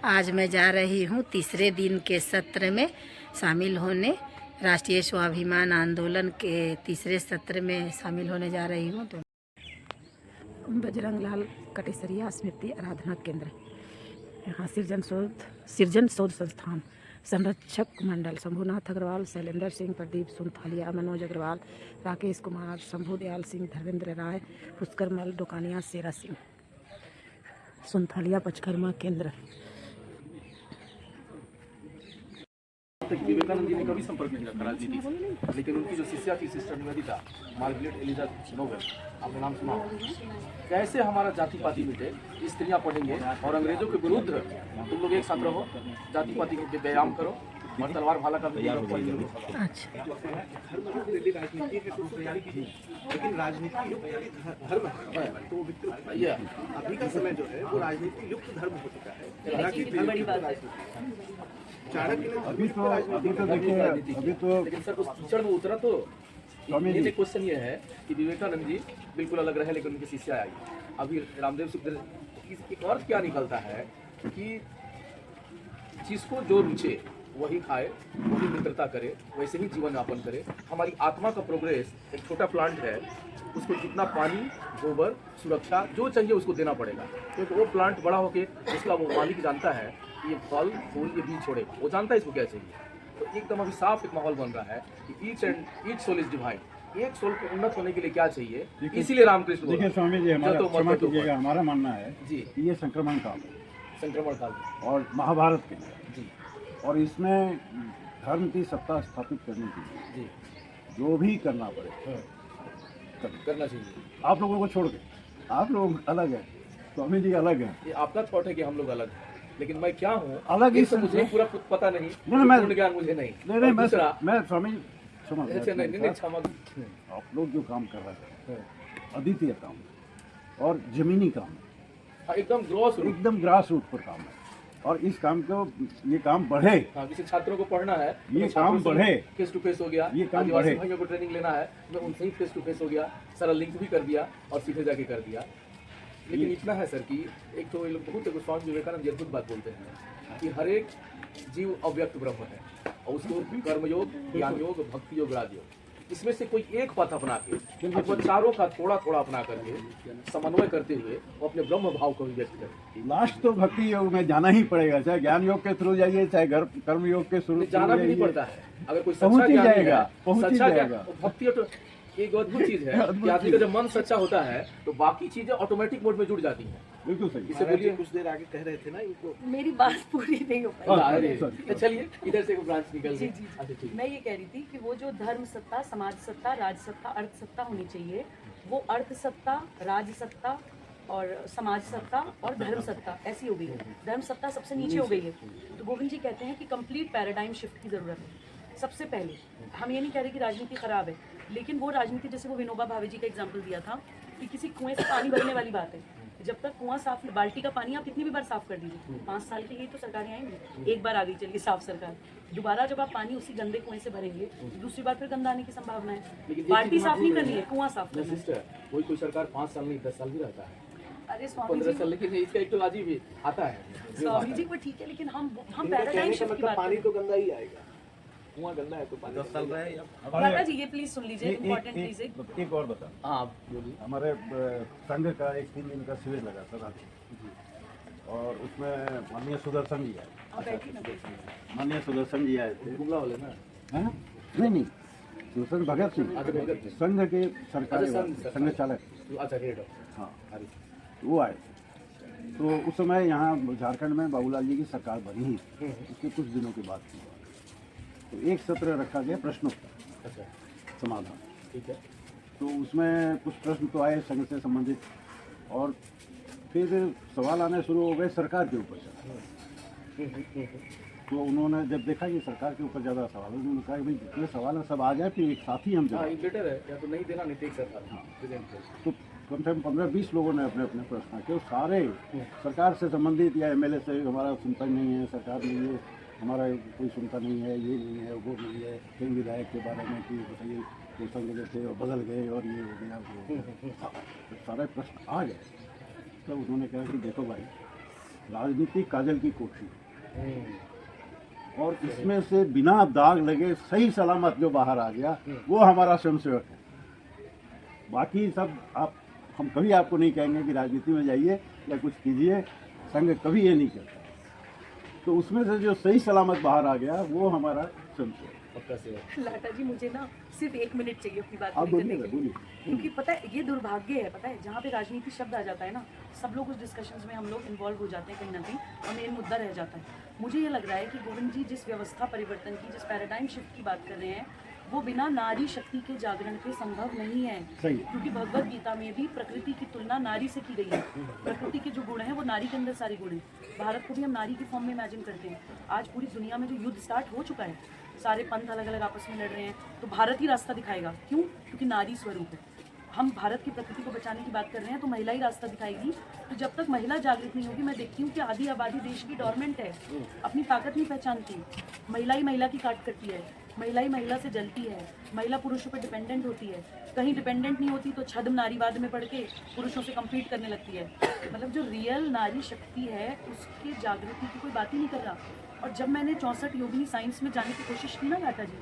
आज मैं जा रही हूँ तीसरे दिन के सत्र में शामिल होने। राष्ट्रीय स्वाभिमान आंदोलन के तीसरे सत्र में शामिल होने जा रही हूँ। तो बजरंग लाल कटेसरिया स्मृति आराधना केंद्र, यहाँ सृजन शोध संस्थान, संरक्षक मंडल शंभुनाथ अग्रवाल, शैलेंद्र सिंह, प्रदीप सुनथालिया, मनोज अग्रवाल, राकेश कुमार, शंभु दयाल सिंह, धर्मेंद्र राय, पुष्कर मल, डोकानिया, शेरा सिंह, सुनथालिया पचकर्मा केंद्र। विवेकानंद जी ने कभी संपर्क नहीं रखा राजनीति से, लेकिन उनकी जो शिष्या थी sister Nivedita, Margaret Eliza Noble, आपने नाम सुना होगा। कैसे हमारा जाति पाति मिटे, स्त्रियां पढ़ेंगे और अंग्रेजों के विरुद्ध तुम लोग एक साथ रहो, जाति पाति के व्यायाम करो और तलवार भाला का भी अच्छा, लेकिन राजनीति धर्म है, तो अभी का समय जो है वो राजनीति युक्त धर्म हो चुका है। अभी तो लेकिन सर उस कीचड़ में उतरा तो ये क्वेश्चन ये है कि विवेकानंद जी बिल्कुल अलग रहे, लेकिन उनकी शिष्या आई। अभी रामदेव सुखदेव एक अर्थ क्या निकलता है कि जिसको जो रुचे वही खाए, वही मित्रता करे, वैसे ही जीवन यापन करे। हमारी आत्मा का प्रोग्रेस एक छोटा प्लांट है, उसको जितना पानी, गोबर, सुरक्षा जो चाहिए उसको देना पड़ेगा, क्योंकि वो प्लांट बड़ा होके उसका वो मालिक जानता है ये फल फूल ये बीज छोड़े, वो जानता है इसको क्या चाहिए। तो एकदम अभी साफ एक माहौल बन रहा है कि ईच सोल इज डिवाइन। एक सोल को उन्नत होने के लिए क्या चाहिए, इसीलिए रामकृष्ण देखिए स्वामी जी, हमारा मानना है जी ये संक्रमण काल है, संक्रमण काल और महाभारत के लिए जी, और इसमें धर्म की सत्ता स्थापित करने के लिए जी जो भी करना पड़े करना चाहिए। आप लोगों को छोड़ के, आप लोग अलग है, स्वामी जी अलग है। ये आपका थॉट है कि हम लोग अलग हैं, लेकिन मैं क्या हूँ अलग ही मुझे पूरा पता नहीं, पूर्ण ज्ञान मुझे नहीं। नहीं मैं स्वामी समझ नहीं, आप लोग जो काम कर रहे हैं अद्वितीय काम और जमीनी काम है, एकदम ग्रास रूट पर काम है, और इस काम को ये काम बढ़े। जैसे छात्रों को पढ़ना है, ये काम बढ़े, फेस टू फेस हो गया, ये काम बढ़े। भाइयों को ट्रेनिंग लेना है, मैं उनसे ही फेस टू फेस हो गया, सारा लिंक भी कर दिया और सीधे जाके कर दिया। लेकिन इतना है सर कि एक तो ये लोग बहुत स्वामी विवेकानंद जी अद्भुत बात बोलते हैं कि हर एक जीव अव्यक्त ब्रह्म है, और उसको कर्मयोग, ज्ञान योग, भक्ति योग, राज योग, इसमें से कोई एक पथ अपना के अथवा चारों का थोड़ा थोड़ा अपना करके समन्वय करते हुए वो अपने ब्रह्म भाव को भी व्यक्त करें। लास्ट तो भक्ति योग में जाना ही पड़ेगा, चाहे ज्ञान योग के थ्रू जाइए, चाहे कर्म योग के थ्रू जाना भी नहीं पड़ता है। अगर कोई पहुंच ही जाएगा, भक्ति तो एक अद्भुत चीज है कि आदमी का जब मन सच्चा होता है तो बाकी चीजें ऑटोमेटिक मोड में जुड़ जाती हैं। बिल्कुल सही। इसे बोलिए, कुछ देर आगे कह रहे थे ना, इनको मेरी बात पूरी नहीं हो पाई। चलिए इधर से ब्रांच निकल गई। अच्छा ठीक, मैं ये कह रही थी कि वो जो धर्म सत्ता, समाज सत्ता, राज सत्ता, अर्थ सत्ता होनी चाहिए, वो अर्थ सत्ता, राज सत्ता और समाज सत्ता और धर्म सत्ता ऐसी हो गई है। धर्म सत्ता सबसे नीचे हो गई है। तो गोविंद जी कहते हैं कि कंप्लीट पैराडाइम शिफ्ट की जरूरत है। सबसे पहले हम ये नहीं कह रहे कि राजनीति खराब है, लेकिन वो राजनीति, जैसे वो विनोबा भावे जी का एग्जाम्पल दिया था कि किसी कुएं से पानी भरने वाली बात है, जब तक कुआं साफ, बाल्टी का पानी आप कितनी भी बार साफ कर दीजिए, 5 साल के लिए तो सरकारें आएंगी, एक बार आ गई चलिए साफ सरकार, दोबारा जब आप पानी उसी गंदे कुएं से भरेंगे दूसरी बार फिर गंदा आने की संभावना है। बाल्टी साफ नहीं करनी है, कुआं साफ करना है। कोई सरकार 5 साल नहीं 10 साल भी रहता है, अरे स्वामी 15 साल, लेकिन इसका एक तो अजीब भी आता है। स्वामी जी वो ठीक है, लेकिन हम पैराडाइम शिफ्ट की बात पानी तो गंदा ही आएगा, कुआं गंदा है तो पानी 10 साल रहे। दादा जी ये प्लीज सुन लीजिए, इम्पोर्टेंट प्लीज। एक और बता, हाँ बोलिए। हमारे संघ का एक 3 दिन का शिविर लगा था रांची, और उसमें माननीय सुदर्शन जी आए, माननीय सुदर्शन जी आए थे, गुमला वाले ना? हैं? नहीं सुदर्शन भगत सिंह, संघ के सरकारी संघ चालक, अच्छा हेड, हाँ वो आए। तो उस समय यहाँ झारखंड में बाबूलाल जी की सरकार बनी ही, उसके कुछ दिनों के बाद की, तो एक सत्र रखा गया प्रश्नोत्तर, अच्छा समाधान, ठीक है। तो उसमें कुछ प्रश्न तो आए संघ से संबंधित, और फिर सवाल आने शुरू हो गए सरकार के ऊपर से। तो उन्होंने जब देखा कि सरकार के ऊपर ज़्यादा सवाल है, उन्होंने कहा कि भाई जितने सवाल हैं सब आ जाए, फिर एक साथ ही हम हाँ, बेटर है, या तो नहीं देना, नहीं देख सकता। हाँ, तो कम से कम 15-20 लोगों ने अपने अपने प्रश्न किए, सारे सरकार से संबंधित या एमएलए से, हमारा सुनता नहीं है, सरकार नहीं है, हमारा कोई सुनता नहीं है, ये नहीं है, वो नहीं है, कई विधायक के बारे में कि बताइए वो संग थे और बदल गए और ये हो गया, वो तो सारे प्रश्न आ गए। तो उन्होंने कहा कि देखो भाई, राजनीति काजल की कोठी, और इसमें से बिना दाग लगे सही सलामत जो बाहर आ गया वो हमारा स्वयंसेवक है। बाकी सब हम कभी आपको नहीं कहेंगे कि राजनीति में जाइए या कुछ कीजिए, संघ कभी ये नहीं करता। तो उसमें से जो सही सलामत बाहर आ गया वो हमारा स्वयंसेवक। पक्का सेवा। लाटा जी, मुझे ना सिर्फ 1 मिनट चाहिए अपनी बात आप पूरी करने बोलिए के लिए। बोलिए। क्योंकि पता है ये दुर्भाग्य है, पता है जहाँ पे राजनीति शब्द आ जाता है ना, सब लोग उस डिस्कशंस में हम लोग इन्वॉल्व हो जाते हैं कहीं ना कहीं, और मेन मुद्दा रह जाता है। मुझे ये लग रहा है कि गोविंद जी जिस व्यवस्था परिवर्तन की, जिस पैराडाइम शिफ्ट की बात कर रहे हैं, वो बिना नारी शक्ति के जागरण के संभव नहीं है। सही। क्योंकि भगवत गीता में भी प्रकृति की तुलना नारी से की गई है। प्रकृति के जो गुण हैं वो नारी के अंदर सारे गुण हैं। भारत को भी हम नारी के फॉर्म में इमेजिन करते हैं। आज पूरी दुनिया में जो युद्ध स्टार्ट हो चुका है, सारे पंथ अलग अलग आपस में लड़ रहे हैं, तो भारत ही रास्ता दिखाएगा। क्यों? क्योंकि नारी स्वरूप है। हम भारत की प्रकृति को बचाने की बात कर रहे हैं तो महिला ही रास्ता दिखाएगी। तो जब तक महिला जागृत नहीं होगी, मैं देखती हूँ कि आधी आबादी देश की डोरमेंट है, अपनी ताकत नहीं पहचानती। महिला ही महिला की काट करती है, महिला ही महिला से जलती है, महिला पुरुषों पर डिपेंडेंट होती है। कहीं डिपेंडेंट नहीं होती तो छद्म नारीवाद में पढ़ के पुरुषों से कम्पीट करने लगती है। मतलब जो रियल नारी शक्ति है उसकी जागृति की कोई बात ही नहीं कर रहा। और जब मैंने 64 योगिनी साइंस में जाने की कोशिश की ना लाटा जी,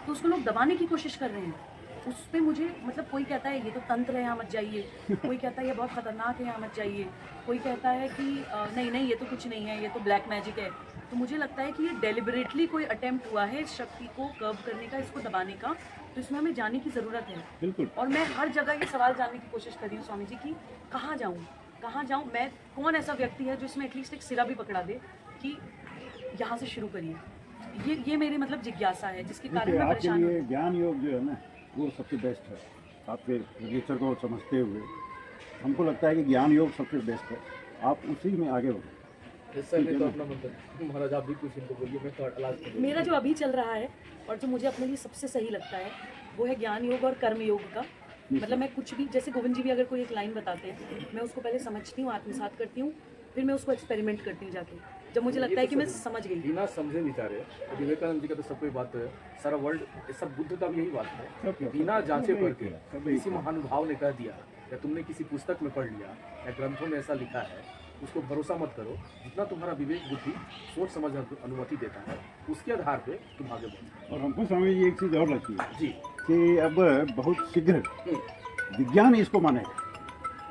तो उसको लोग दबाने की कोशिश कर रहे हैं। उस पर मुझे मतलब कोई कहता है ये तो तंत्र है, यहाँ मत जाइए, कोई कहता है ये बहुत खतरनाक है, यहाँ मत जाइए, कोई कहता है कि नहीं नहीं ये तो कुछ नहीं है, ये तो ब्लैक मैजिक है। तो मुझे लगता है कि ये डेलिबरेटली कोई अटेम्प्ट हुआ है इस शक्ति को कर्व करने का, इसको दबाने का। तो इसमें हमें जाने की ज़रूरत है। बिल्कुल। और मैं हर जगह ये सवाल जानने की कोशिश कर रही हूँ स्वामी जी की कहाँ जाऊँ, मैं कौन ऐसा व्यक्ति है जो इसमें एटलीस्ट एक सिरा भी पकड़ा दे कि यहाँ से शुरू करिए। ये मेरे मतलब जिज्ञासा है जिसके कारण मैं आपके परेशान लिए हूँ। ज्ञान योग जो है ना वो सबसे बेस्ट है। आपके नेचर को समझते हुए हमको लगता है कि ज्ञान योग सबसे बेस्ट है, आप उसी में आगे बढ़ो। इस समय तो अपना मतलब महाराज आप भी कुछ इनको बोलिए, मैं तो इलाज करूंगा। मेरा जो अभी चल रहा है और जो मुझे अपने लिए सबसे सही लगता है वो है ज्ञान योग और कर्म योग का। मतलब मैं कुछ भी, जैसे गोविंद जी भी अगर कोई एक लाइन बताते हैं, मैं उसको पहले समझती हूँ, आत्मसात करती हूँ, फिर मैं उसको एक्सपेरिमेंट करती हूँ जाके, जब मुझे लगता है कि मैं समझ गई। बिना समझे विचारे, विवेकानंद जी का तो सब कोई बात है, सारा वर्ल्ड सब बुद्ध का भी यही बात है कि बिना जांचे परखे किसी महानुभाव ने कह दिया या तुमने किसी पुस्तक में पढ़ लिया या ग्रंथों में ऐसा लिखा है, उसको भरोसा मत करो। जितना तुम्हारा विवेक बुद्धि सोच समझ अनुमति देता है उसके आधार पे तुम आगे बढ़ो। और हमको स्वामी जी एक चीज़ और लगती है जी कि अब बहुत शीघ्र विज्ञान इसको मानेगा।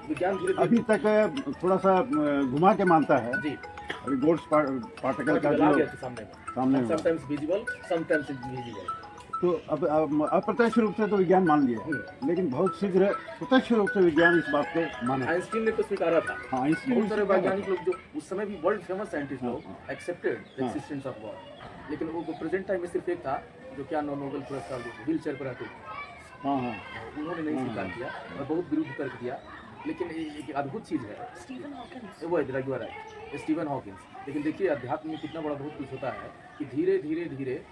विज्ञान धीरे अभी तक थोड़ा सा घुमा के मानता है। जी अभी गोल्ड्स पार्टिकल का आ जो गया सामने सामने हुआ, समटाइम्स विजिबल समटाइम्स इनविजिबल। तो अब अप्रत्यक्ष रूप से तो विज्ञान मान लिया, लेकिन बहुत शीघ्र प्रत्यक्ष रूप से विज्ञान इस बात को मानेगा। आइंस्टीन ने तो स्वीकारा था। हाँ, आइंस्टीन बहुत सारे ने स्वीकारा वैज्ञानिक लोग जो उस समय भी वर्ल्ड फेमस साइंटिस्ट लोग हाँ, एक्सेप्टेड द हाँ। एक्सिस्टेंस ऑफ गॉड, लेकिन वो प्रेजेंट टाइम में सिर्फ एक था जो क्या नोबेल पुरस्कार व्हील चेयर पर आते हाँ हाँ उन्होंने नहीं स्वीकार किया और बहुत विरुद्ध तर्क दिया। लेकिन एक अद्भुत चीज़ है स्टीफन हॉकिंस। वो रघुवर है स्टीवन हॉकिंस। लेकिन देखिए अध्यात्म में कितना बड़ा बहुत कुछ होता है कि धीरे धीरे धीरे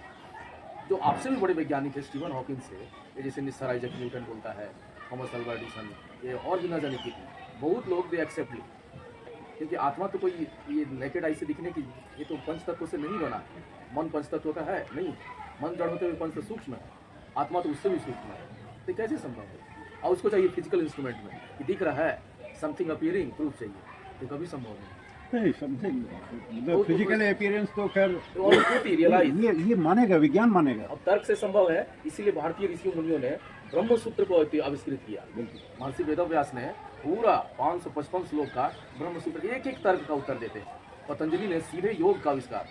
जो आपसे भी बड़े वैज्ञानिक है स्टीवन हॉकिंस से, ये जैसे सर आइजैक न्यूटन बोलता है, थॉमस अल्वा एडिसन, ये और भी न जाने कितने बहुत लोग दे एक्सेप्ट ली, क्योंकि आत्मा तो कोई ये नेकेड आई से दिखने की, ये तो पंच तत्वों से नहीं बना। मन पंच तत्व का है नहीं, मन जड़ होते हुए पंच तत्व सूक्ष्म है, आत्मा तो उससे भी सूक्ष्म है। तो कैसे संभव है? और उसको चाहिए फिजिकल इंस्ट्रूमेंट में कि दिख रहा है समथिंग अपीयरिंग प्रूफ चाहिए, तो कभी संभव नहीं। नहीं समथिंग मतलब फिजिकल अपीयरेंस तो खैर ये मानेगा, विज्ञान मानेगा। अब तर्क से संभव है, इसीलिए भारतीय ऋषि मुनियों ने ब्रह्म सूत्र को आविष्कृत किया। महर्षि वेदव्यास ने पूरा 555 श्लोक का ब्रह्म सूत्र एक एक तर्क का उत्तर देते हैं। पतंजलि ने सीधे योग का आविष्कार,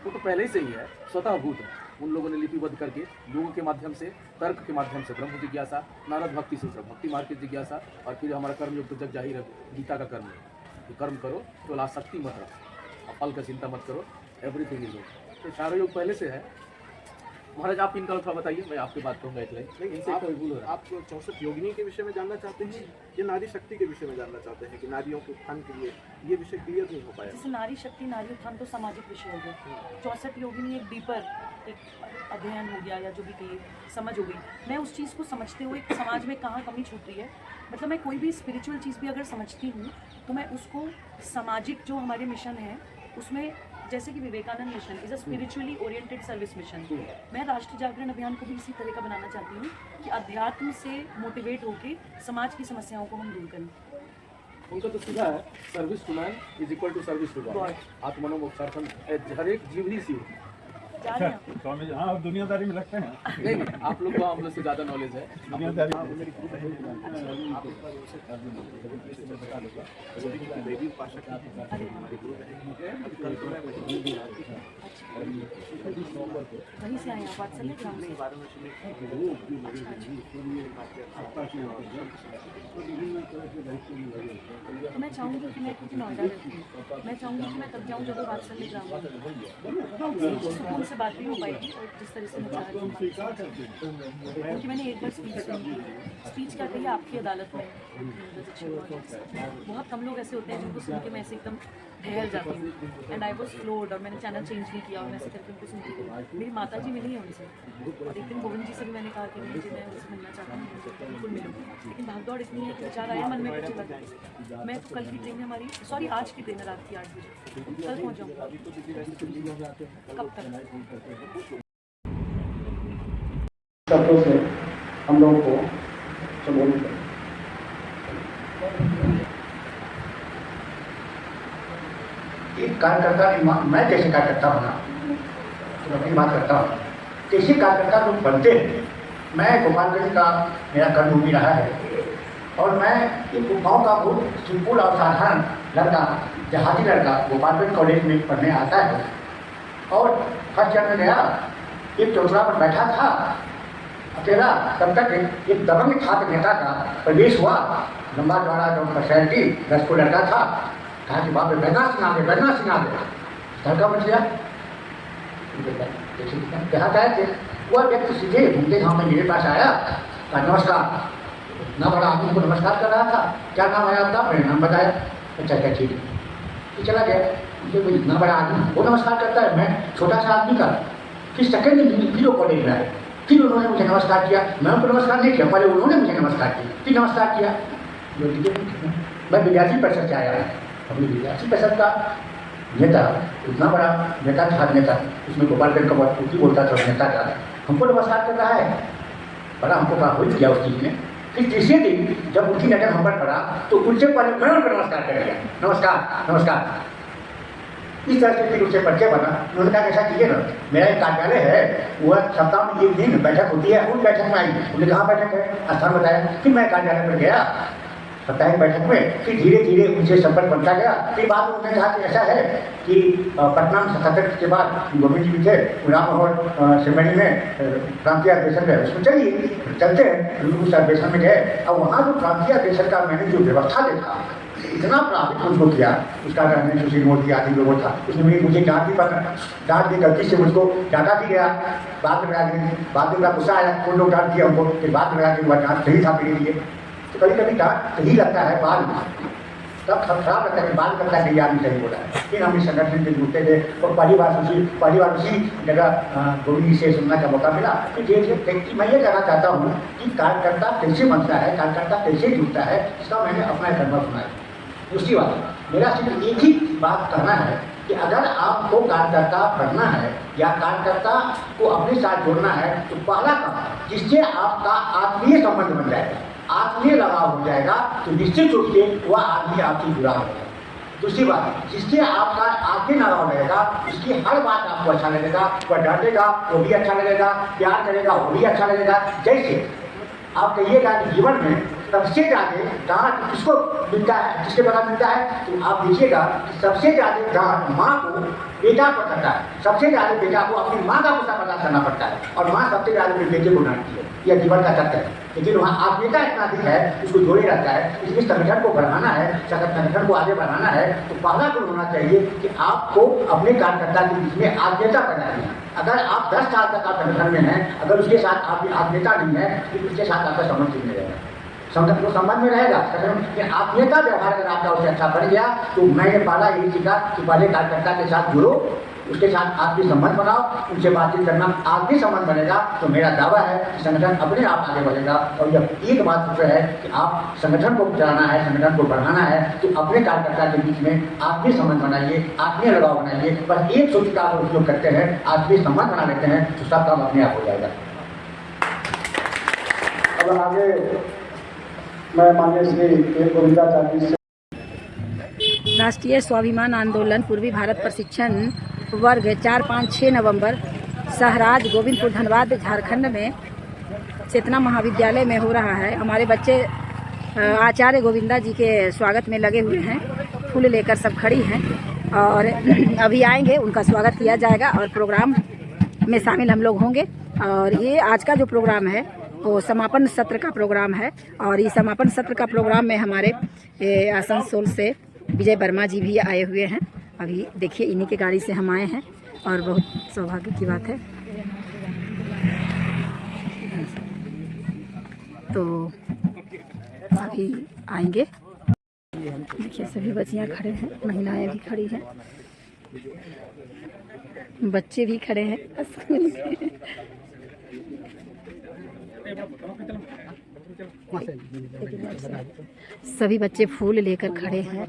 वो तो पहले से ही है, स्वतः भूत है। उन लोगों ने लिपिबद्ध करके योग के माध्यम से, तर्क के माध्यम से ब्रह्म जिज्ञासा, नारद भक्ति सूत्र भक्ति मार्ग की जिज्ञासा, और फिर हमारा कर्म योग तो जग जाहिर है, गीता का कर्म कि कर्म करो तो आसक्ति मत रखो, फल का चिंता मत करो, एवरीथिंग इज ओके। तो चारों योग पहले से है। महाराज आप इनका थोड़ा बताइए, मैं आपकी बात कहूँगा इसलिए इनसे कोई भूल हो रहा है। आप 64 योगिनी के विषय में जानना चाहते हैं या नारी शक्ति के विषय में जानना चाहते हैं कि नारियों के उत्थान के लिए ये विषय क्लियर नहीं हो पाया? जैसे नारी शक्ति नारी उत्थान तो सामाजिक विषय हो गया, 64 योगिनी एक डीपर एक अध्ययन हो गया या जो भी कहिए समझ हो गई। मैं उस चीज़ को समझते हुए समाज में कहाँ कमी छूट रही है, मतलब मैं कोई भी स्पिरिचुअल चीज़ भी अगर समझती हूँ तो मैं उसको सामाजिक जो हमारे मिशन है उसमें, जैसे कि Vivekananda mission is a spiritually oriented service mission, मैं राष्ट्रीय जागरण अभियान को भी इसी तरह का बनाना चाहती हूँ कि अध्यात्म से मोटिवेट होकर समाज की समस्याओं को हम दूर करें। उनका तो सीधा है, service to man is equal to service to God. आत्मनो मोक्षार्थम, हर एक जीव ही शिव। स्वामी जी, हाँ, दुनियादारी में रखते हैं। नहीं नहीं, आप लोग को हम लोग से ज़्यादा नॉलेज है। दुनियादारी वहीं से आए आप वात्सल्य ग्राम से? तो मैं चाहूँगी कि मैं क्योंकि नोएडा रहती हूँ, मैं चाहूँगी कि मैं तब जाऊँ जब वो वात्सल्य ग्राम में सुकून से बात भी हो पाएगी और जिस तरह से मैं चाह रही हूँ। क्योंकि मैंने एक बार स्पीच सुनी, स्पीच क्या कही आपकी अदालत में, बहुत कम लोग ऐसे होते हैं जिनको सुन के मैं ऐसे एकदम ठहर जाती हूँ। एंड आई वॉज फ्लोर्ड, और मैंने चैनल चेंज नहीं किया और मैं ऐसे करके उनको सुनती रही। मेरी माता जी मिली है उनसे, और एक दिन गोविंद जी से भी मैंने कहा कि नहीं जी मैं उनसे मिलना चाहता हूँ, बिल्कुल मिलूँगी। लेकिन भागदौड़ इतनी है कि विचार आया मन में कुछ लगा। मैं तो कल की ट्रेन है हमारी, सॉरी आज की ट्रेन है रात की 8 बजे, कल पहुँच जाऊँगा। कब तक? शब्दों से हम लोगों को संबोधित करें। एक कार्यकर्ता, मैं जैसे कार्यकर्ता बना तो अपनी बात करता हूँ, कैसे कार्यकर्ता लोग बनते हैं। मैं गोपालगंज का मेरा कर्मभूमि रहा है, और मैं एक गाँव का बहुत सिंपल और साधारण लड़का, जहाजी लड़का, गोपालगंज कॉलेज में पढ़ने आता है। और फर्स्ट ईयर में गया, एक चौतरा पर बैठा था अकेला, तब तक एक दबंग छात्र नेता का प्रवेश हुआ। लंबा चौड़ा जो पर्सनैलिटी 10 को लड़का था, कहा कि बाप रे बैठना सिंगा दे, बैठना सिंगा दे। धड़का बच गया। कहा था कि वह व्यक्ति सीधे घूमते घाम में मेरे पास आया, कहा नमस्कार। ना बड़ा आदमी को नमस्कार कर रहा था, क्या नाम है आपका, मैंने नाम बताया। अच्छा अच्छा ठीक है, तो चला गया। मुझे कोई इतना बड़ा आदमी वो नमस्कार करता है, मैं छोटा सा आदमी का। फिर सेकेंड में फिर वो कॉलेज में आए, फिर उन्होंने मुझे नमस्कार किया। मैं उनको नमस्कार नहीं किया, पहले उन्होंने मुझे नमस्कार किया, फिर नमस्कार किया। मैं विद्यार्थी परिषद से आया, अपनी विद्यार्थी परिषद का नेता, इतना बड़ा नेता था, नेता उसमें गोपालगंज का बहुत ऊँची बोलता था नेता का, हमको नमस्कार कर रहा है। बड़ा हमको प्रभावित किया उस चीज़ ने। फिर तीसरे दिन जब उनकी नजर हम पर पड़ा तो उनसे पहले मैं उनको नमस्कार कर दिया, नमस्कार नमस्कार। इस तरह से फिर उससे परिचय बना। उन्होंने कहा ऐसा कीजिए ना, मेरा एक कार्यालय है, वह सप्ताह में एक दिन बैठक होती है, उस बैठक में आई। उन्होंने कहा बैठक है, स्थान बताया। फिर मैं कार्यालय पर गया साप्ताहिक बैठक में, फिर धीरे धीरे उनसे संपर्क बनता गया। फिर बाद में उन्होंने कहा कि ऐसा है कि पटना में 77 के बाद गोविंद जी भी थे, राम मनोहर सेरेमनी में प्रांतीय अधिवेशन है, उसमें चलिए चलते हैं। उस अधिवेशन में गए, और वहाँ जो प्रांतीय अधिवेशन का मैंने जो व्यवस्था देखा, इतना प्रभावित मुझको किया। उसका रहने सुशील मोदी आदि लोगों था, उसने मुझे डांट दी, गलती से मुझको डांटा भी गया। बाद में मेरा गुस्सा आया, कौन लोग डांट दिया हमको, फिर बाद में लगा कि वह डांट सही था मेरे लिए। तो कभी कभी डांट सही लगता है, बाद में तब खराब लगता है, बाद लगता है कि आदमी सही बोला है। फिर हम इस संगठन से जुड़ते थे, और पहली बार उसी जगह गोविंद जी से सुनने का मौका मिला। फिर धीरे धीरे मैं ये कहना चाहता हूँ कि कार्यकर्ता कैसे बनता है, कार्यकर्ता कैसे जुड़ता है, इसका मैंने अपना एक अनुभव सुना है। दूसरी बात, मेरा सिर्फ एक ही बात कहना है कि अगर आपको कार्यकर्ता बनना है या कार्यकर्ता को अपने साथ जोड़ना है, तो पहला काम जिससे आपका आत्मीय संबंध बन जाएगा, आत्मीय लगाव हो जाएगा, तो निश्चित रूप से वह आदमी आपसे जुड़ा होगा। दूसरी बात, जिससे आपका आत्मीय लगाव रहेगा, उसकी हर बात आपको अच्छा लगेगा, वह डांटेगा वो भी अच्छा लगेगा, प्यार करेगा वो भी अच्छा लगेगा। जैसे आप कहिएगा कि जीवन में सबसे ज़्यादा डांट किसको मिलता है, किसके द्वारा मिलता है, तो आप देखिएगा कि सबसे ज़्यादा डांट माँ को बेटा पर करता है। सबसे ज़्यादा बेटा को अपनी माँ का गुस्सा बर्दाश्त करना पड़ता है, और माँ सबसे ज़्यादा अपने बेटे को डांटती है। यह जीवन का सत्य है। लेकिन वहाँ आत्मीयता इतना अधिक है, उसको जोड़े रहता है। इसलिए संगठन को बढ़ाना है, संगठन को आगे बढ़ाना है, तो पहला गुण होना चाहिए कि आपको अपने कार्यकर्ता के बीच में आत्मीयता पैदा करनी है। अगर आप 10 साल तक आप संगठन में हैं, अगर उसके साथ आपकी आत्मीयता नहीं है, तो उसके साथ आपका संबंध नहीं रहेगा। संगठन को संबंध में रहेगा, लेकिन आत्मीयता व्यवहार अगर आपका उससे अच्छा बन गया, तो मैंने पहला यही सीखा कि पहले कार्यकर्ता के साथ जुड़ो, उसके साथ आपकी संबंध बनाओ, उनसे बातचीत करना, आपकी संबंध बनेगा, तो मेरा दावा है कि संगठन अपने आप आगे बढ़ेगा। और यह एक बात जो है कि आप संगठन को चलाना है, संगठन को बढ़ाना है, तो अपने कार्यकर्ता के बीच में आत्मीय संबंध बनाइए, आत्मीय लगाव बनाइए। बस एक सूत्र का उपयोग करते हैं, आत्मीय संबंध बना लेते हैं, तो सब काम अपने आप हो जाएगा। अब आगे मैं माननीय श्री के गोविंदाचार्य जी से राष्ट्रीय स्वाभिमान आंदोलन पूर्वी भारत प्रशिक्षण वर्ग 4, 5, 6 नवंबर सहराज गोविंदपुर धनबाद झारखंड में चेतना महाविद्यालय में हो रहा है। हमारे बच्चे आचार्य गोविंदा जी के स्वागत में लगे हुए हैं, फूल लेकर सब खड़ी हैं और अभी आएंगे, उनका स्वागत किया जाएगा और प्रोग्राम में शामिल हम लोग होंगे। और ये आज का जो प्रोग्राम है वो समापन सत्र का प्रोग्राम है और इस समापन सत्र का प्रोग्राम में हमारे आसनसोल से विजय वर्मा जी भी आए हुए हैं। अभी देखिए इन्हीं के गाड़ी से हम आए हैं और बहुत सौभाग्य की बात है। तो अभी आएंगे, देखिए सभी बच्चियां खड़े हैं, महिलाएं भी खड़ी हैं, बच्चे भी खड़े हैं। सभी बच्चे फूल लेकर खड़े हैं।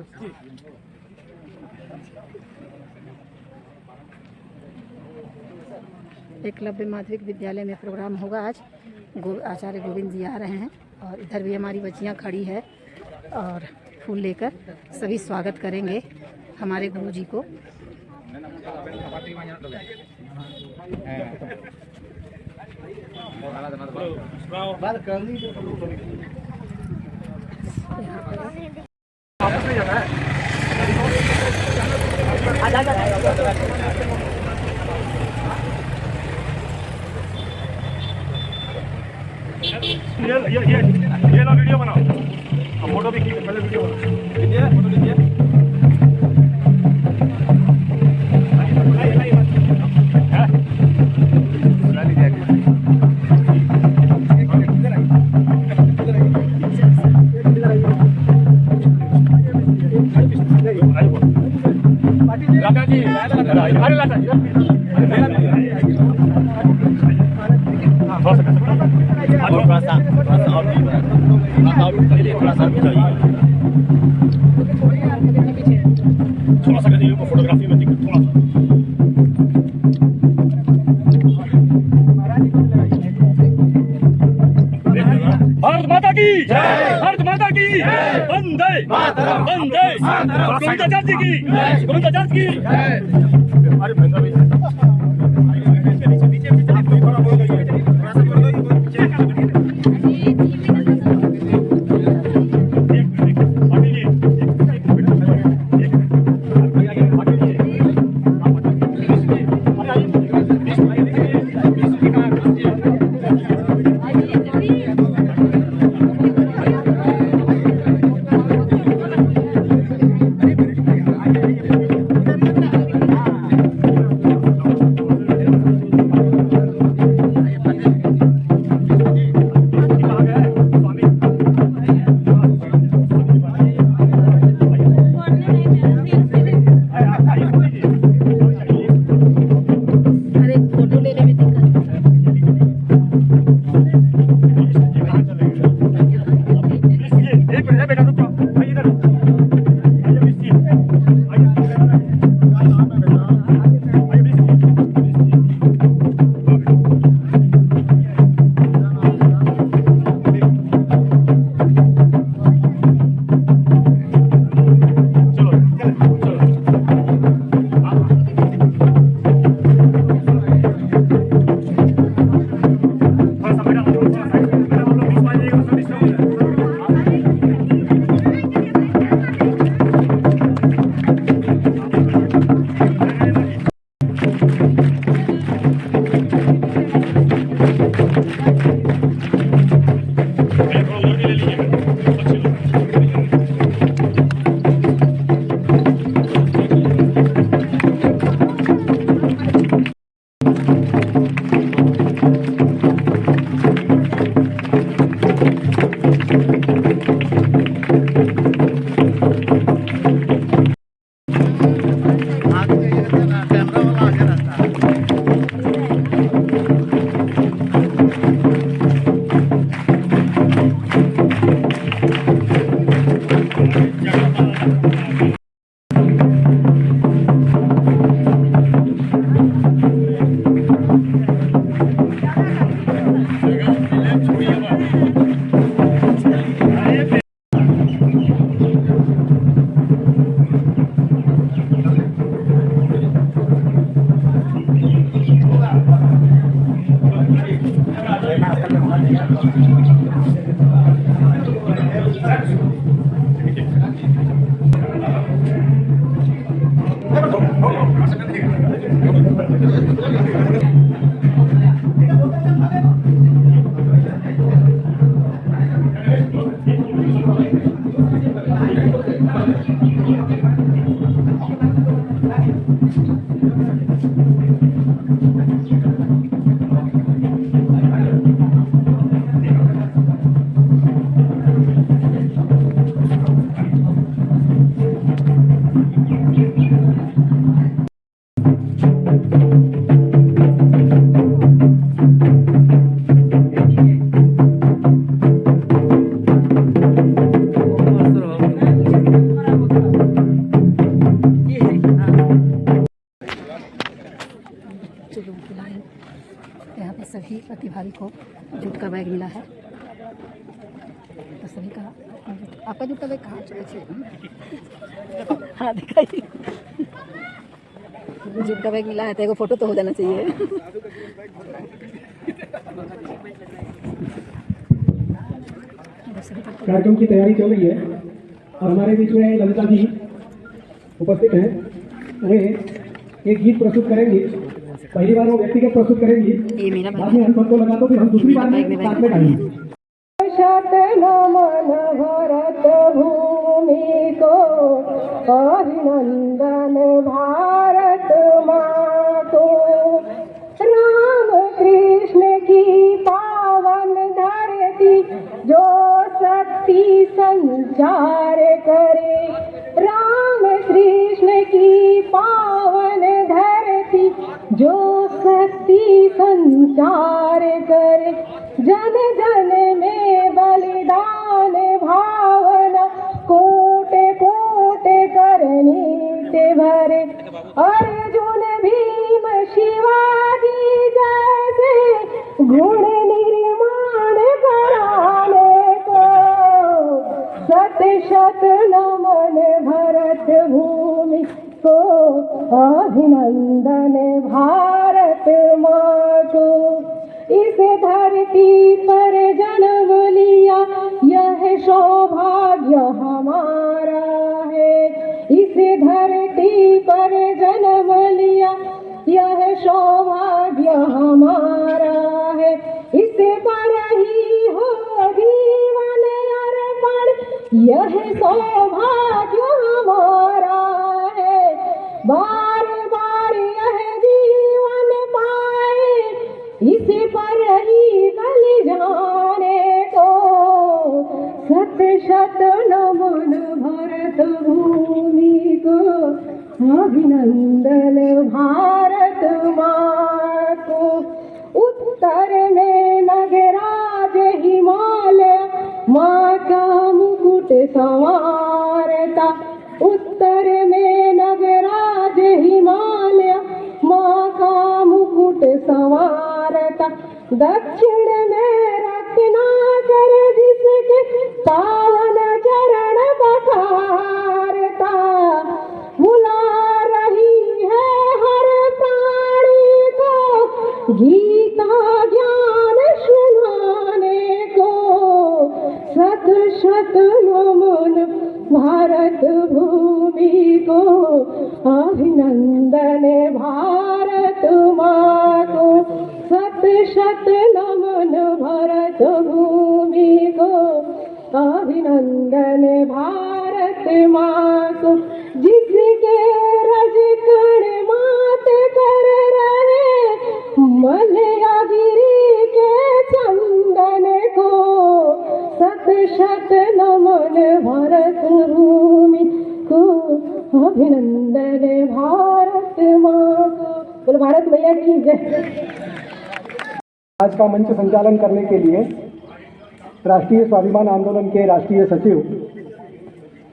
एकलव्य माध्यमिक विद्यालय में प्रोग्राम होगा आज। आचार्य गोविंद जी आ रहे हैं और इधर भी हमारी बच्चियां खड़ी है और फूल लेकर सभी स्वागत करेंगे हमारे गुरु जी को। ये लो वीडियो बनाओ, फोटो भी खींच, पहले वीडियो बनाओ, फोटो लीजिए। लाटा जी, अरे लाटा जी, थोड़ा सा फोटोग्राफी में दिक्कत थोड़ा सा। भारत माता की जय, भारत माता की जय, वंदे मातरम, वंदे मातरम, गोविंदाचार्य की जय, गोविंदाचार्य की जय। अरे भैया जो लोग मिला है यहाँ पे सभी प्रतिभागी को जूट का बैग मिला है। तो सभी का आपका जूट का बैग कहाँ हाँ दिखाइए। जूट का बैग मिला है तो एगो फोटो तो हो जाना चाहिए। कार्यक्रम की तैयारी चल रही है और हमारे बीच में ललिता जी उपस्थित हैं। वे एक गीत प्रस्तुत करेंगी। पहली बार वो व्यक्तिगत प्रस्तुत करेंगी, ये मेरा बाद में हम सबको लगा तो फिर हम दूसरी बार में साथ में गाएंगे। नमन भरत भूमि को अभिनंदन भारत माँ को। राम कृष्ण की पावन धरती जो शक्ति संचार करे। राम कृष्ण की पावन धरती जो शक्ति संचार करे। जन जन में बलिदान भावना कोटे कोटे करने से भरे। अर्जुन भीम शिवाजी जैसे गुण निर्माण कराने को। शत शत नमन भरत भूमि को अभिनंदन भारत माँ को। इस धरती पर जन्म लिया यह सौभाग्य हमारा है। इस धरती पर जन्म लिया यह सौभाग्य हमारा है। इस पर ही हो जीवन अर्पण यह सौभाग्य हमारा है। बार बार यह जीवन पाए इस पर ही बलि जाने को। शत शत नमन भरत भूमि को अभिनंदन भारत माँ को। उत्तर में नगराज हिमालय माँ का मुकुट संवारता। उत्तर में नगराज हिमालय माँ का मुकुट संवारता। दक्षिण में रत्नाकर जिसके पावन चरण पखारता। बुला रही है हर प्राणी को गीता ज्ञान सुनाने को। शत शत नमन भारत भूमि को अभिनंदन भारत माँ को। शत शत नमन भारत भूमि को अभिनंदन भारत माँ को। जिसके रज कण मात कर रहे मलयागिरी के चंदन को। शत शत नमन भारत भूमि को अभिनंदन भारत माँ को। बोलो भारत मैया की जय। आज का मंच संचालन करने के लिए राष्ट्रीय स्वाभिमान आंदोलन के राष्ट्रीय सचिव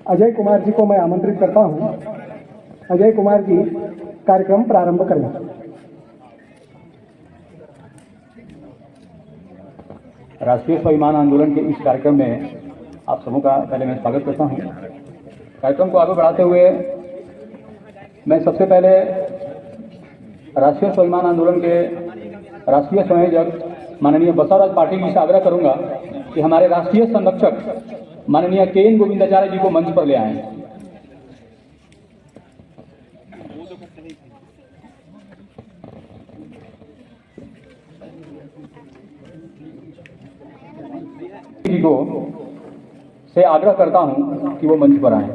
अजय कुमार जी को मैं आमंत्रित करता हूं। अजय कुमार जी कार्यक्रम प्रारंभ करें। राष्ट्रीय स्वाभिमान आंदोलन के इस कार्यक्रम में आप सबों का पहले मैं स्वागत करता हूं। कार्यक्रम को आगे बढ़ाते हुए मैं सबसे पहले राष्ट्रीय स्वाभिमान आंदोलन के राष्ट्रीय संयोजक माननीय बसवराज पाटिल जी से आग्रह करूंगा कि हमारे राष्ट्रीय संरक्षक माननीय के.एन. गोविंदाचार्य जी को मंच पर ले आएं। जी को से आग्रह करता हूं कि वो मंच पर आएं।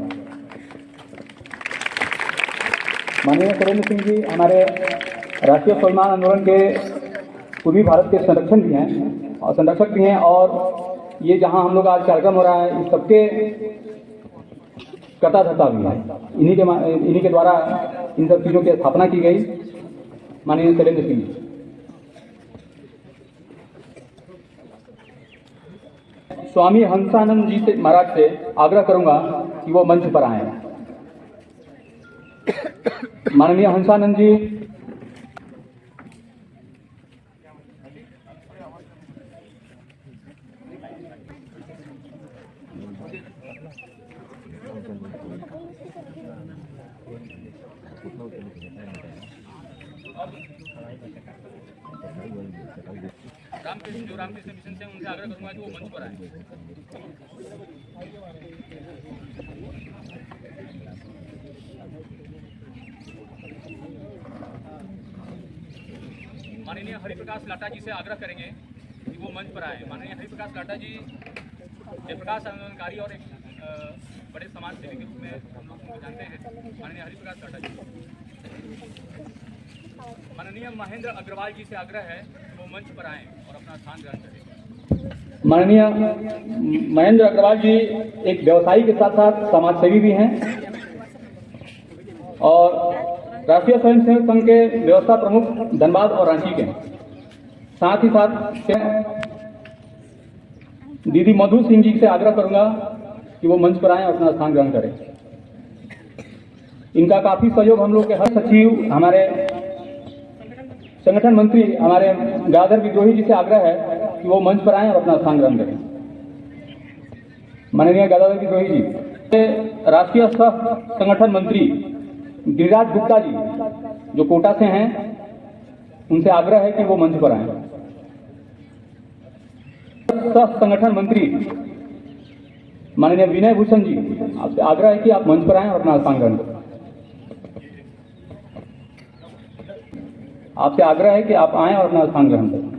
माननीय सुरेंद्र सिंह जी हमारे राष्ट्रीय स्वाभिमान आंदोलन के पूर्वी भारत के संरक्षक भी हैं और ये जहां हम लोग आज कार्यक्रम हो रहा है इस सबके कर्ता धर्ता भी है। इन्हीं के द्वारा इन सब चीज़ों की स्थापना की गई। माननीय सुरेंद्र सिंह जी, स्वामी हंसानंद जी से महाराज से आग्रह करूंगा कि वो मंच पर आए। माननीय हंसानंद जी, रामकृष्ण मिशन से उनसे आग्रह करूंगा कि वो मंच पर आए। माननीय हरिप्रकाश लाटा जी से आग्रह करेंगे कि वो मंच पर आए। माननीय हरिप्रकाश लाटा जी जयप्रकाश आंदोलनकारी और एक बड़े समाज सेवी के रूप में हम लोग उनको जानते हैं। माननीय हरिप्रकाश लाटा जी। माननीय महेंद्र अग्रवाल जी से आग्रह है कि वो मंच पर आएं और अपना स्थान ग्रहण करें। माननीय महेंद्र अग्रवाल जी एक व्यवसायी के साथ साथ समाज सेवी भी हैं और राष्ट्रीय स्वयंसेवक संघ के व्यवस्था प्रमुख धनबाद और रांची के। साथ ही साथ दीदी मधु सिंह जी से आग्रह करूंगा कि वो मंच पर आएं और अपना स्थान ग्रहण करें। इनका काफी सहयोग हम लोग के हर सचिव, हमारे संगठन मंत्री हमारे गदाधर विद्रोही जी से आग्रह है कि वो मंच पर आएं और अपना स्थान ग्रहण करें। माननीय गदाधर विद्रोही जी, राष्ट्रीय सह संगठन मंत्री गिरिराज गुप्ता जी जो कोटा से हैं, उनसे आग्रह है कि वो मंच पर आएं। सह संगठन मंत्री माननीय विनय भूषण जी, आपसे आग्रह है कि आप मंच पर आएं और अपना स्थान ग्रहण करें। आपसे आग्रह है कि आप आएं और अपना स्थान ग्रहण करें।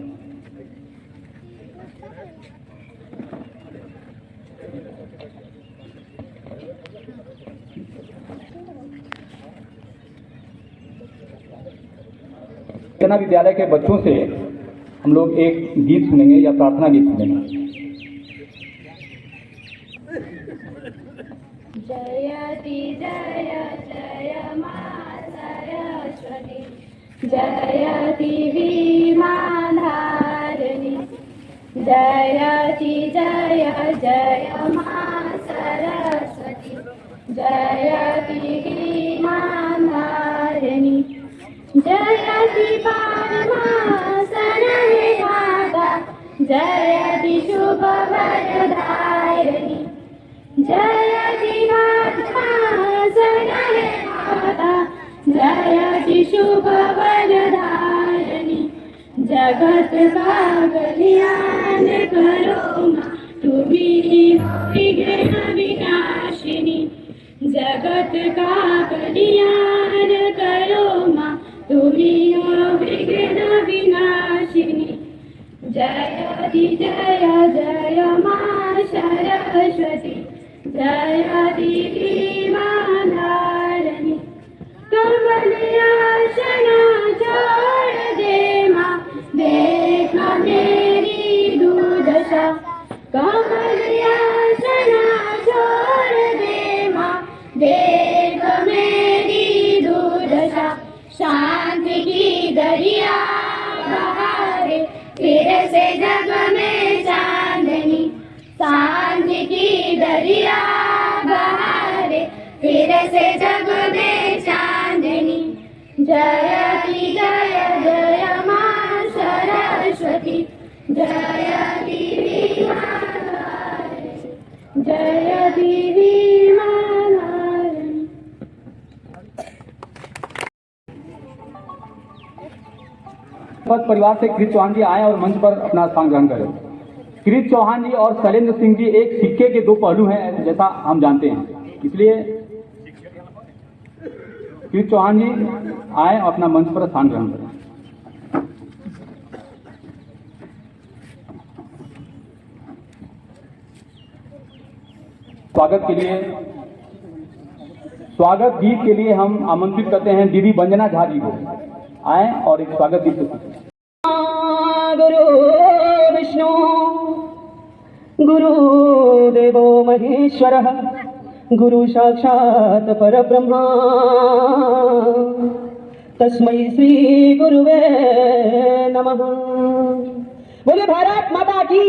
सेना विद्यालय के बच्चों से हम लोग एक गीत सुनेंगे या प्रार्थना गीत सुनेंगे। जयति जय जय मां सरस्वती, जयति विमाधारिणी, जयति जय जय मां सरस्वती, जयति विमाधारिणी, जयति परमा सरहे माता, जयति शुभ वरदायिनी, जयति माता सरहे माता, जयति शुभ वरदायिनी, जगत का कल्याण करो मां, तू विघ्न विनाशिनी, जगत का कल्याण करो मां, तू विघ्न विनाशिनी, जयति जय जय मां सरस्वती, जयति विमाधारिणी, कमलियासना छोड़ दे मां, देख मेरी दुर्दशा, कमलियासना छोड़ दे मां, देख मेरी दुर्दशा, शांति की दरिया बहारे फिर से जग में चांदनी, शांति की दरिया बहारे फिर से जग में चांदनी, जयति जय जय मां सरस्वती, जयति विमाधारिणी, जयति विमाधारिणी। परिवार से कृत चौहान जी आए और मंच पर अपना स्थान ग्रहण करें। कृत चौहान जी और शैलेंद्र सिंह जी एक सिक्के के दो पहलू हैं, जैसा हम जानते हैं, इसलिए कृत चौहान जी आए और अपना मंच पर स्थान ग्रहण करें। स्वागत के लिए स्वागत गीत के लिए हम आमंत्रित करते हैं दीदी वंजना झा जी को। आए और एक स्वागत गीत प्रस्तुत। गुरु विष्णु गुरुदेवो महेश्वरः गुरु साक्षात् परब्रह्मा तस्मै श्री गुरुवे नमः। बोले भारत माता की।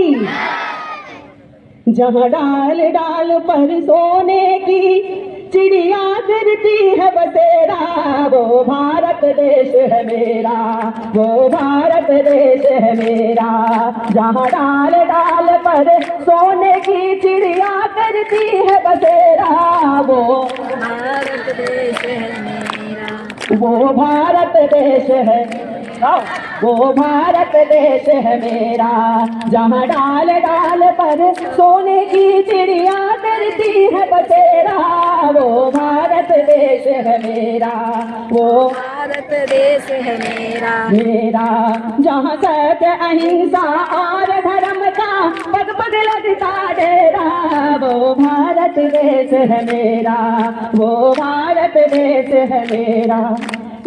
जहाँ डाल डाल पर सोने की चिड़िया करती है बसेरा, वो भारत देश है मेरा, वो भारत देश है मेरा। जहाँ डाल डाल पर सोने की चिड़िया करती है बसेरा, वो भारत देश है मेरा, वो भारत देश है, वो भारत देश है मेरा। जहाँ डाल डाल पर सोने की चिड़िया करती है बसेरा, वो भारत देश है मेरा, वो भारत देश है मेरा, मेरा। जहाँ सत्य अहिंसा और धर्म का पग पग लगता डेरा, वो भारत देश है मेरा, वो भारत देश है मेरा।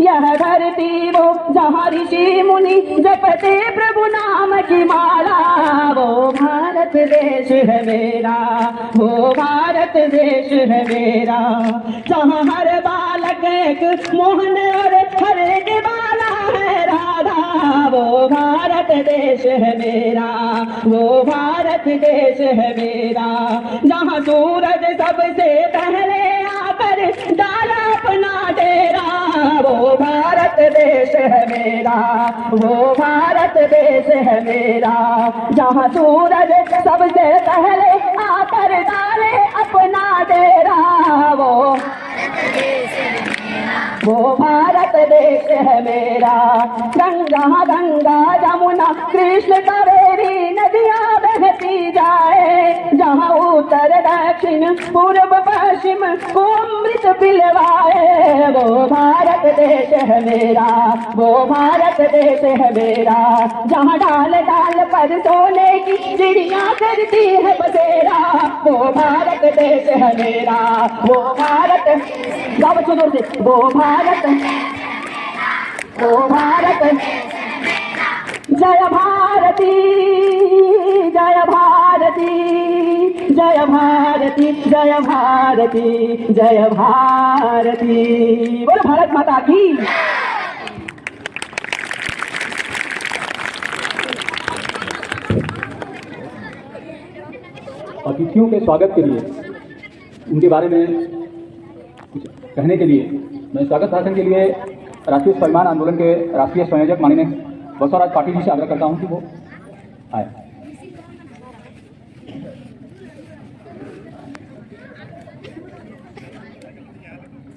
यह धरती वो जहाँ ऋषि मुनि जपते प्रभु नाम की माला, वो भारत देश है मेरा, वो भारत देश है मेरा। जहाँ हर बालक एक मोहन और हर एक बाला है राधा, वो भारत देश है मेरा, वो भारत देश है मेरा। जहाँ सूरज सबसे पहले आकर डाला अपना डेरा, वो भारत देश है मेरा, वो भारत देश है मेरा। जहाँ सूरज सबसे पहले आकर डाले अपना डेरा, वो भारत देश है मेरा। गंगा गंगा जमुना कृष्ण कावेरी नदियाँ बहती जाए, जहाँ उत्तर दक्षिण पूर्व पश्चिम को अमृत पिलवाए, वो भारत देश है मेरा, वो भारत देश है मेरा। जहाँ डाल डाल पर सोने की चिड़िया करती है बसेरा, वो भारत देश है मेरा, वो भारत। गाओ बच्चों जोर से। वो भारत, वो भारत। जय भारती, जय भारती, जय भारती, जय भारती, जय भारती। बोलो भारत माता की। अतिथियों के स्वागत के लिए, उनके बारे में कुछ कहने के लिए मैं स्वागत भाषण के लिए राष्ट्रीय स्वाभिमान आंदोलन के राष्ट्रीय संयोजक माननीय बसवराज पाटिल जी से आग्रह करता हूं कि वो आए।